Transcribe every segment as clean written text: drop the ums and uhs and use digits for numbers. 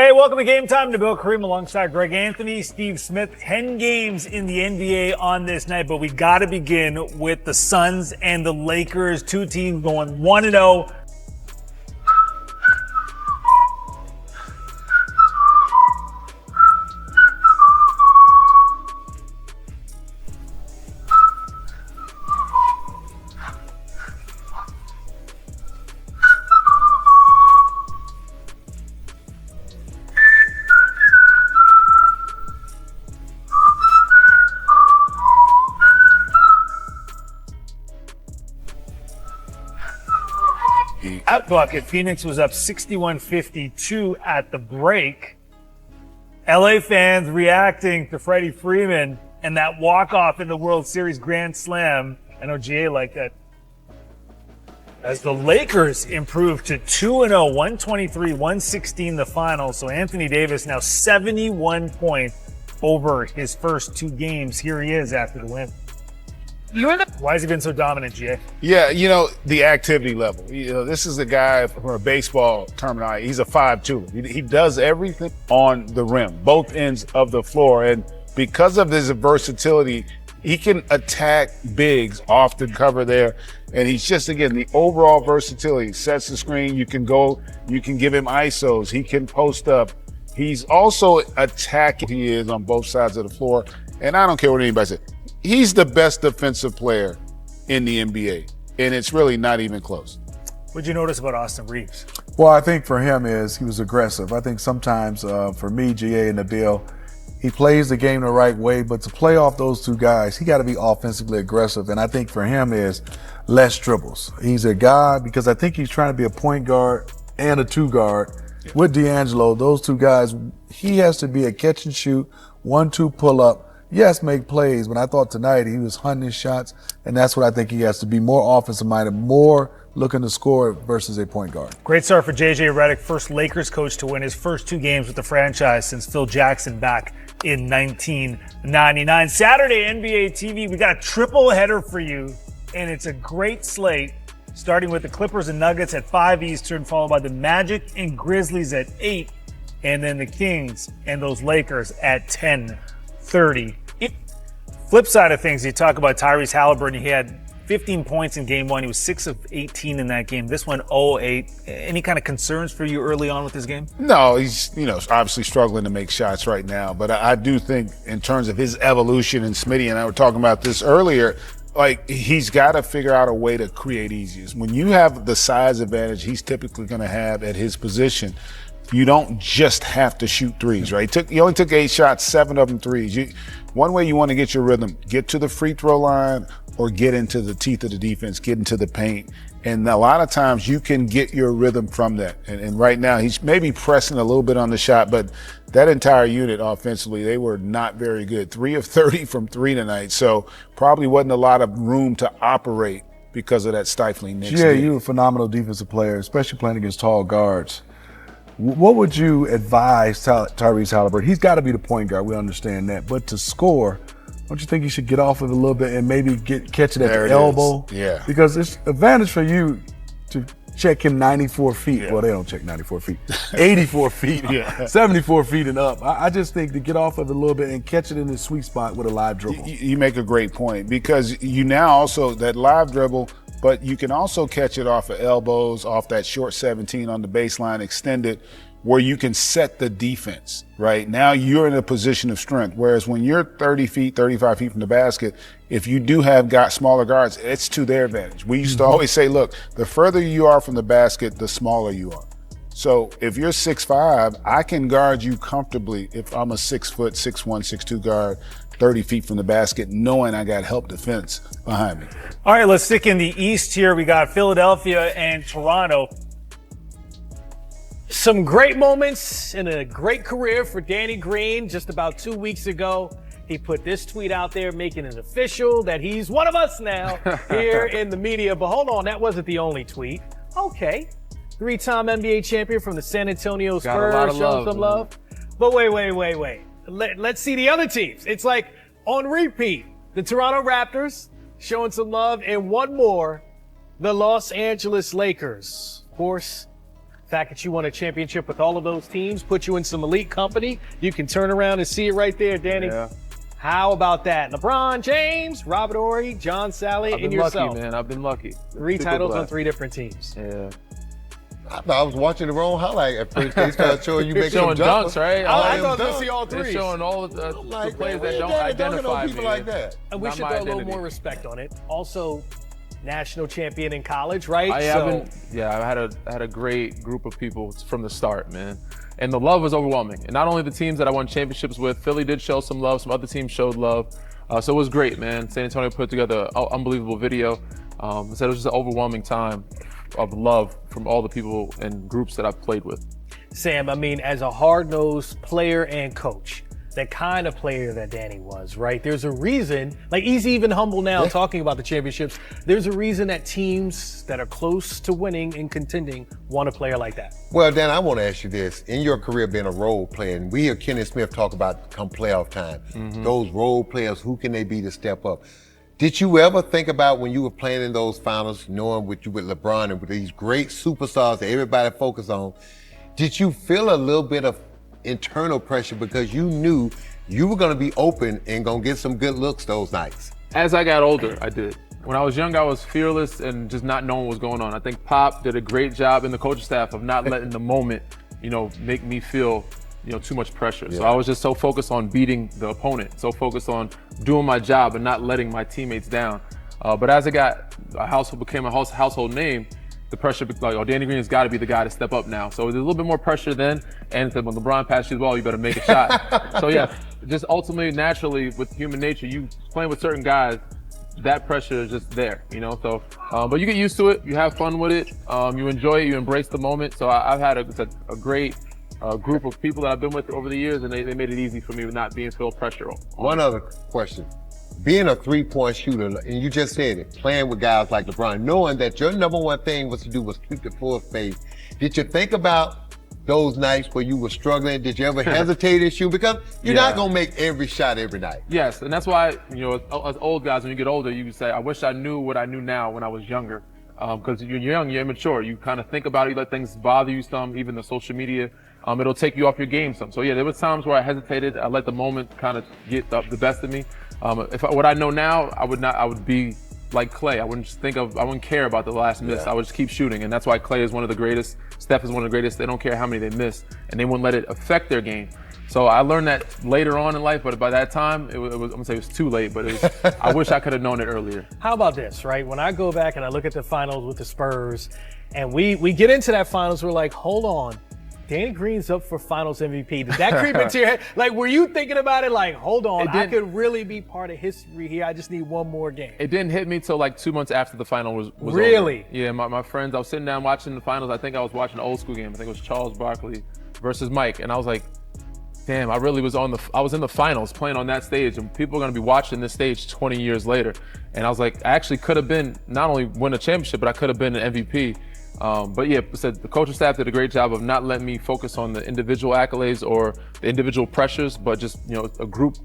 Hey, welcome to Game Time. Nabil Kareem alongside Greg Anthony, Steve Smith. 10 games in the NBA on this night, but we got to begin with the Suns and the Lakers. Two teams going 1-0. At bucket, Phoenix was up 61-52 at the break. LA fans reacting to Freddie Freeman and that walk-off in the World Series Grand Slam. I know GA liked that. As the Lakers improved to 2-0, 123-116 the final. So Anthony Davis now 71 points over his first two games. Here he is after the win. Why has he been so dominant, GA? Yeah, the activity level. This is a guy from a baseball terminology. He's a 5'2". He does everything on the rim, both ends of the floor. And because of his versatility, he can attack bigs off the cover there. And he's just, again, the overall versatility. Sets the screen. You can give him ISOs. He can post up. He's also attacking. He is on both sides of the floor. And I don't care what anybody says. He's the best defensive player in the NBA, and it's really not even close. What'd you notice about Austin Reeves? Well, I think for him he was aggressive. I think sometimes for me, GA and Nabil, he plays the game the right way, but to play off those two guys, he got to be offensively aggressive. And I think for him is less dribbles. He's a guy, because I think he's trying to be a point guard and a two guard. With D'Angelo, those two guys, he has to be a catch and shoot, 1-2 pull up. Yes, make plays, but I thought tonight he was hunting his shots, and that's what I think he has to be, more offensive-minded, more looking to score versus a point guard. Great start for JJ Redick, first Lakers coach to win his first two games with the franchise since Phil Jackson back in 1999. Saturday, NBA TV, we got a triple header for you, and it's a great slate, starting with the Clippers and Nuggets at 5 Eastern, followed by the Magic and Grizzlies at 8, and then the Kings and those Lakers at 10:30. Flip side of things, you talk about Tyrese Halliburton. He had 15 points in game one. He was 6 of 18 in that game. This one, 0-8. Any kind of concerns for you early on with this game? No, he's, obviously struggling to make shots right now. But I do think in terms of his evolution, and Smitty and I were talking about this earlier, he's got to figure out a way to create easiest. When you have the size advantage he's typically going to have at his position, you don't just have to shoot threes, right? He only took 8 shots, 7 of them threes. One way you want to get your rhythm, get to the free throw line or get into the teeth of the defense, get into the paint. And a lot of times you can get your rhythm from that. And right now he's maybe pressing a little bit on the shot, but that entire unit offensively, they were not very good. 3 of 30 from 3 tonight. So probably wasn't a lot of room to operate because of that stifling Knicks. Yeah, you're a phenomenal defensive player, especially playing against tall guards. What would you advise Tyrese Halliburton? He's got to be the point guard. We understand that. But to score, don't you think he should get off of it a little bit and maybe catch it at the elbow? Yeah. Because it's advantage for you to check him 94 feet. Yeah. Well, they don't check 94 feet. 84 feet, 74 feet and up. I just think to get off of it a little bit and catch it in the sweet spot with a live dribble. You make a great point, because you now also, that live dribble, but you can also catch it off of elbows, off that short 17 on the baseline, extended, where you can set the defense, right? Now you're in a position of strength, whereas when you're 30 feet, 35 feet from the basket, if you do have smaller guards, it's to their advantage. We used to always say, look, the further you are from the basket, the smaller you are. So if you're 6'5", I can guard you comfortably if I'm a 6 foot, 6'1", 6'2" guard, 30 feet from the basket, knowing I got help defense behind me. All right, let's stick in the East here. We got Philadelphia and Toronto. Some great moments in a great career for Danny Green. Just about 2 weeks ago, he put this tweet out there making it official that he's one of us now here in the media. But hold on, that wasn't the only tweet. Okay. 3-time NBA champion from the San Antonio Spurs, showing some love. But wait. Let's see the other teams. It's like on repeat. The Toronto Raptors showing some love, and one more, the Los Angeles Lakers. Of course, The fact that you won a championship with all of those teams put you in some elite company. You can turn around and see it right there, Danny. Yeah. How about that? LeBron James, Robert Horry, John Sally, and yourself. I've been lucky, man. I've been lucky. 3 Super titles on blessed. 3 different teams. Yeah. I thought I was watching the wrong highlight at first. They started showing you They're making showing them dunks, right? I them thought I was going to dunks. see all They're 3. showing all of the Like, players man, that don't Danny dunking identify on me. people like that. And we Not should my throw a little identity. more respect on it. Also, national champion in college, right? I had a great group of people from the start, man. And the love was overwhelming. And not only the teams that I won championships with, Philly did show some love, some other teams showed love. So it was great, man. San Antonio put together an unbelievable video. So it was just an overwhelming time of love from all the people and groups that I've played with. Sam, I mean, as a hard-nosed player and coach, that kind of player that Danny was, right? There's a reason, like he's even humble now talking about the championships. There's a reason that teams that are close to winning and contending want a player like that. Well, Dan, I want to ask you this. In your career being a role player, and we hear Kenny Smith talk about come playoff time, those role players, who can they be to step up? Did you ever think about when you were playing in those finals, knowing what you with LeBron and with these great superstars that everybody focused on, did you feel a little bit of internal pressure because you knew you were going to be open and going to get some good looks those nights? As I got older, I did. When I was young, I was fearless and just not knowing what was going on. I think Pop did a great job in the coaching staff of not letting the moment, make me feel, too much pressure. So I was just so focused on beating the opponent, so focused on doing my job and not letting my teammates down. But as it became a household name, the pressure, like, Danny Green has got to be the guy to step up now. So there's a little bit more pressure then. And when LeBron passes you the ball, you better make a shot. So yeah, just ultimately, naturally, with human nature, you playing with certain guys, that pressure is just there, So, but you get used to it. You have fun with it. You enjoy it. You embrace the moment. So I've had a great group of people that I've been with over the years, and they made it easy for me with not being feel pressure on. One other question. Being a three-point shooter, and you just said it, playing with guys like LeBron, knowing that your number one thing was to do was keep the full space, did you think about those nights where you were struggling? Did you ever hesitate to shoot? Because you're not going to make every shot every night. Yes, and that's why, as old guys, when you get older, you can say, I wish I knew what I knew now when I was younger. Because you're young, you're immature. You kind of think about it, you let things bother you some, even the social media. It'll take you off your game some. So yeah, there was times where I hesitated. I let the moment kind of get the best of me. What I know now, I would be like Clay. I wouldn't care about the last miss. I would just keep shooting. And that's why Clay is one of the greatest. Steph is one of the greatest. They don't care how many they miss, and they won't let it affect their game. So I learned that later on in life, but by that time, I'm gonna say it was too late, but I wish I could have known it earlier. How about this, right? When I go back and I look at the finals with the Spurs, and we get into that finals, we're like, hold on. Danny Green's up for finals MVP. Did that creep into your head? Like, were you thinking about it like, hold on, I could really be part of history here. I just need one more game. It didn't hit me till like 2 months after the final was really over. Yeah, my friends, I was sitting down watching the finals. I think I was watching an old school game. I think it was Charles Barkley versus Mike. And I was like, damn, I was in the finals playing on that stage, and people are gonna be watching this stage 20 years later. And I was like, I actually could have been, not only win a championship, but I could have been an MVP. But yeah, the coaching staff did a great job of not letting me focus on the individual accolades or the individual pressures, but just, a group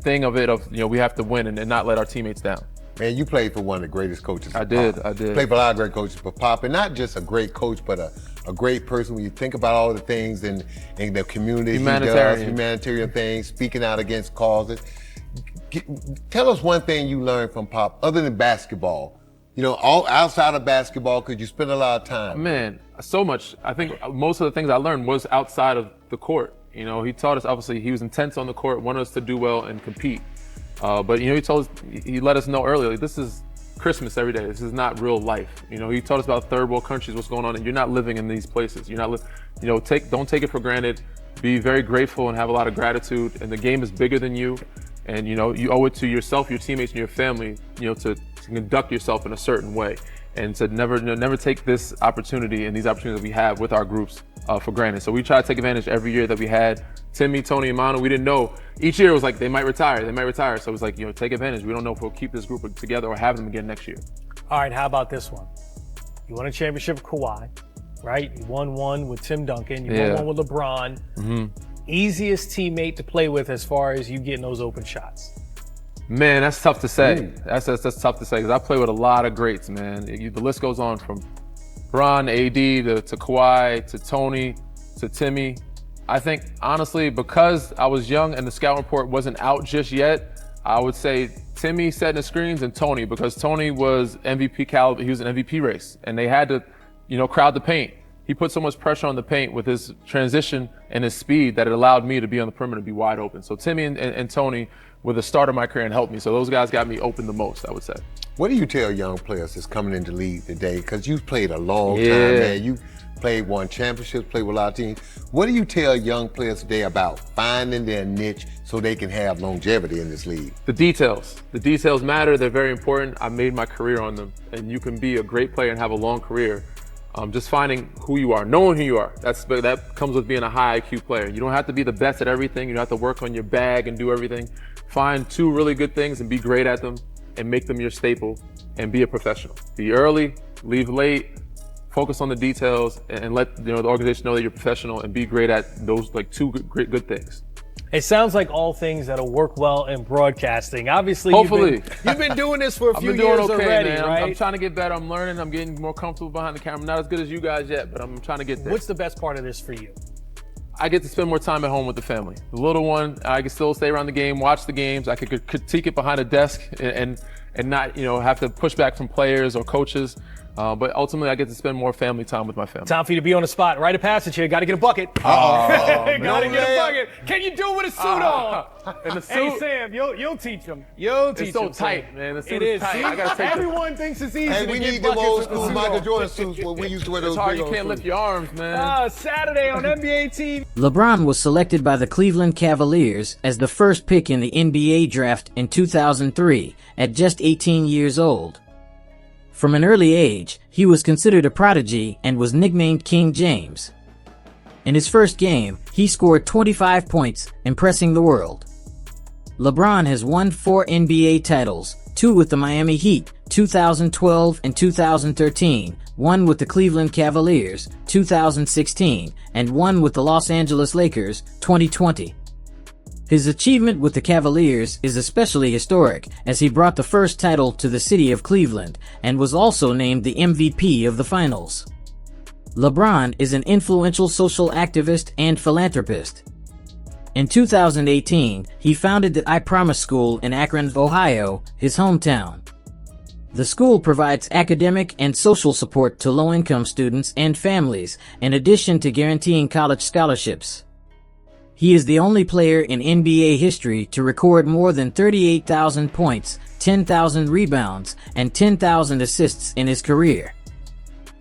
thing of we have to win and not let our teammates down. Man, you played for one of the greatest coaches. I did. Played for a lot of great coaches, but Pop, and not just a great coach, but a great person. When you think about all the things in the community, humanitarian things, speaking out against causes. Tell us one thing you learned from Pop, other than basketball. All outside of basketball, because you spend a lot of time. Man, so much. I think most of the things I learned was outside of the court. He taught us, obviously, he was intense on the court, wanted us to do well and compete. But he let us know earlier, this is Christmas every day. This is not real life. He taught us about third world countries, what's going on, and you're not living in these places. You're not, don't take it for granted. Be very grateful and have a lot of gratitude. And the game is bigger than you. And you owe it to yourself, your teammates, and your family, to conduct yourself in a certain way, and to never take this opportunity and these opportunities that we have with our groups for granted. So we try to take advantage every year that we had. Timmy, Tony, and Manu, we didn't know. Each year it was like they might retire. So it was like, take advantage. We don't know if we'll keep this group together or have them again next year. All right, how about this one? You won a championship with Kawhi, right? You won one with Tim Duncan. You won one with LeBron. Mm-hmm. Easiest teammate to play with as far as you getting those open shots? Man, that's tough to say. That's tough to say because I play with a lot of greats, man. The list goes on from Bron, AD, to Kawhi, to Tony, to Timmy. I think, honestly, because I was young and the scout report wasn't out just yet, I would say Timmy setting the screens and Tony, because Tony was MVP caliber. He was an MVP race, and they had to, crowd the paint. He put so much pressure on the paint with his transition and his speed that it allowed me to be on the perimeter, be wide open. So Timmy and Tony were the start of my career and helped me. So those guys got me open the most, I would say. What do you tell young players that's coming into the league today? Because you've played a long time, man. You played, won championships, played with a lot of teams. What do you tell young players today about finding their niche so they can have longevity in this league? The details. The details matter. They're very important. I made my career on them. And you can be a great player and have a long career. Just finding who you are, knowing who you are. That comes with being a high IQ player. You don't have to be the best at everything. You don't have to work on your bag and do everything. Find two really good things and be great at them and make them your staple and be a professional. Be early, leave late, focus on the details, and let the organization know that you're professional and be great at those two good things. It sounds like all things that'll work well in broadcasting. Obviously, hopefully. You've been doing this for a few I've been doing years okay, already, man. right? I'm trying to get better. I'm learning. I'm getting more comfortable behind the camera. I'm not as good as you guys yet, but I'm trying to get there. What's the best part of this for you? I get to spend more time at home with the family. The little one, I can still stay around the game, watch the games. I could critique it behind a desk and not, have to push back from players or coaches. But ultimately, I get to spend more family time with my family. Time for you to be on the spot. Rite of passage here. Got to get a bucket. Got to get a bucket. Can you do it with a suit on? And the suit, Hey, Sam, you'll teach them. You'll teach them. it's so tight, man. The suit It is is. tight. I gotta take Everyone thinks it's easy Hey, to we get need them buckets old with the school suit Michael on. Jordan suits where we used to wear those It's hard. big You old can't lift suits. your arms, man. Saturday on NBA TV. LeBron was selected by the Cleveland Cavaliers as the first pick in the NBA draft in 2003 at just 18 years old. From an early age, he was considered a prodigy and was nicknamed King James. In his first game, he scored 25 points, impressing the world. LeBron has won 4 NBA titles, 2 with the Miami Heat, 2012 and 2013, 1 with the Cleveland Cavaliers, 2016, and 1 with the Los Angeles Lakers, 2020. His achievement with the Cavaliers is especially historic, as he brought the first title to the city of Cleveland and was also named the MVP of the finals. LeBron is an influential social activist and philanthropist. In 2018, he founded the I Promise School in Akron, Ohio, his hometown. The school provides academic and social support to low-income students and families, in addition to guaranteeing college scholarships. He is the only player in NBA history to record more than 38,000 points, 10,000 rebounds, and 10,000 assists in his career.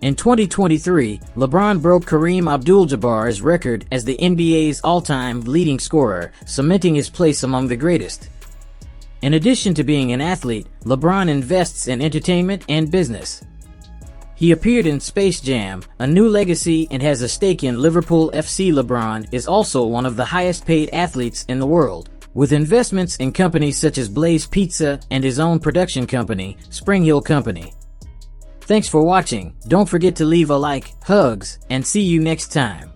In 2023, LeBron broke Kareem Abdul-Jabbar's record as the NBA's all-time leading scorer, cementing his place among the greatest. In addition to being an athlete, LeBron invests in entertainment and business. He appeared in Space Jam, A New Legacy, and has a stake in Liverpool FC. LeBron is also one of the highest-paid athletes in the world, with investments in companies such as Blaze Pizza and his own production company, Spring Hill Company. Thanks for watching. Don't forget to leave a like, hugs, and see you next time.